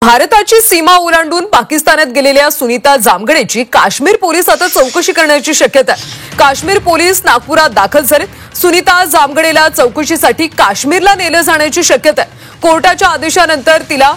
भारताची सीमा ओलांडून पाकिस्तानात गेलेल्या सुनीता जामगडेची काश्मीर पोलीस आता चौकशी करण्याची शक्यता आहे। काश्मीर पोलीस नागपुरात दाखल झालेत। सुनीता जामगडेला चौकशीसाठी काश्मीरला नेलं जाण्याची शक्यता आहे। कोर्टाच्या आदेशानंतर तिला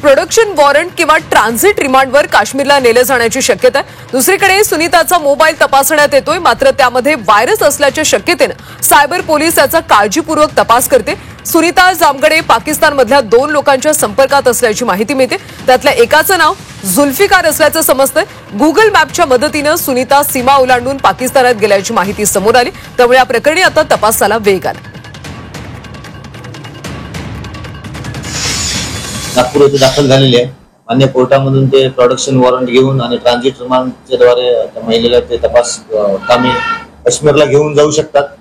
प्रोडक्शन वॉरंट किंवा ट्रान्झिट रिमांडवर काश्मीरला नेलं जाण्याची शक्यता आहे। दुसरीकडे सुनीताचा मोबाईल तपासण्यात येतोय, मात्र त्यामध्ये व्हायरस असल्याच्या शक्यतेने सायबर पोलीस याचा काळजीपूर्वक तपास करते। सुनीता जामगडे पाकिस्तानमधल्या 2 लोकांच्या संपर्कात असल्याची माहिती मिळते। त्यातल्या एकाचं नाव जुल्फिकार असल्याचं समजतंय। गुगल मॅपच्या मदतीने सुनीता सीमा ओलांडून पाकिस्तानात गेल्याची माहिती समोर आली, त्यामुळे या प्रकरणी आता तपासाला वेग आला। नागपूर येथे दाखल झालेले आहे। मान्य कोर्टामधून ते प्रोडक्शन वॉरंट घेऊन आणि ट्रान्झिट रिमांडच्या द्वारे त्या महिलेला ते तपास कामी काश्मीरला घेऊन जाऊ शकतात।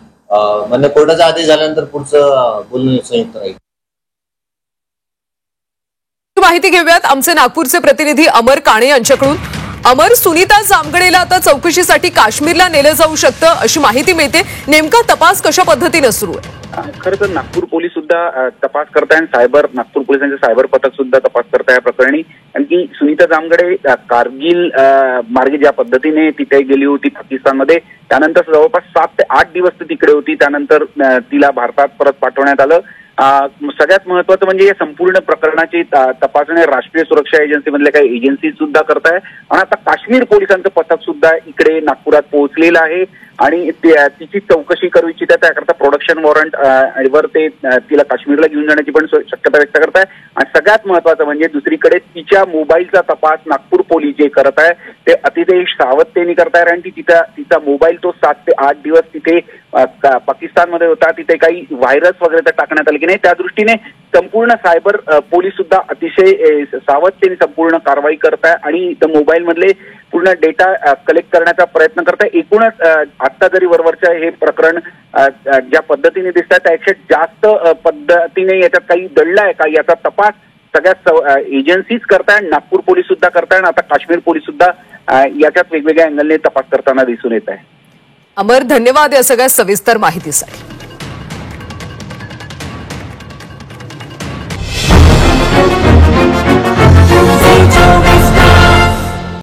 मान्य कोर्टाचा आदेश झाल्यानंतर पुढचं बोलणं संयुक्त राहील। माहिती घेऊयात आमचे नागपूरचे प्रतिनिधी अमर काणे यांच्याकडून। अमर, सुनीता जामगडेला आता चौकशीसाठी काश्मीरला नेलं जाऊ शकतं अशी माहिती मिळते, नेमका तपास कशा पद्धतीने सुरू आहे? खरं तर नागपूर पोलीस सुद्धा तपास करताय, नागपूर पोलिसांचे सायबर पथक सुद्धा तपास करताय या प्रकरणी। आणखी सुनीता जामगडे कारगिल मार्गे ज्या पद्धतीने तिथे गेली होती पाकिस्तानमध्ये, त्यानंतर जवळपास 7 ते 8 दिवस ती तिकडे होती। त्यानंतर तिला भारतात परत पाठवण्यात आलं। सगळ्यात महत्वाचं म्हणजे या संपूर्ण प्रकरणाची तपासणी राष्ट्रीय सुरक्षा एजन्सीमधल्या काही एजन्सी सुद्धा करताय आणि आता काश्मीर पोलिसांचं पथक सुद्धा इकडे नागपुरात पोहोचलेलं आहे आणि तिची चौकशी करू इच्छितात। त्याकरता प्रोडक्शन वॉरंट वर ते तिला काश्मीरला घेऊन जाण्याची पण शक्यता व्यक्त करताय। आणि सगळ्यात महत्वाचं म्हणजे दुसरीकडे तिच्या मोबाईलचा तपास नागपूर पोलीस जे करत आहे ते अतिशय सावधतेने करताय आणि तिचा मोबाईल तो 7 ते 8 दिवस तिथे पाकिस्तानमध्ये होता, तिथे काही व्हायरस वगैरे तर टाकण्यात आले की नाही, त्या दृष्टीने संपूर्ण सायबर पोलीस सुद्धा अतिशय सावधतेने संपूर्ण कारवाई करताय आणि मोबाईल मधले पूर्ण डेटा कलेक्ट करण्याचा प्रयत्न करताय। एकूणच आता जरी वरवरच्या हे प्रकरण ज्या पद्धतीने दिसत आहे त्यापेक्षा जास्त पद्धतीने याच्यात काही दडलं आहे का याचा तपास सगळ्या एजन्सीज करताय, नागपूर पोलीस सुद्धा करताय आणि आता काश्मीर पोलीस सुद्धा याच्यात वेगवेगळ्या अँगलने तपास करताना दिसून येत आहे। अमर, धन्यवाद या सगळ्या सविस्तर माहितीसाठी।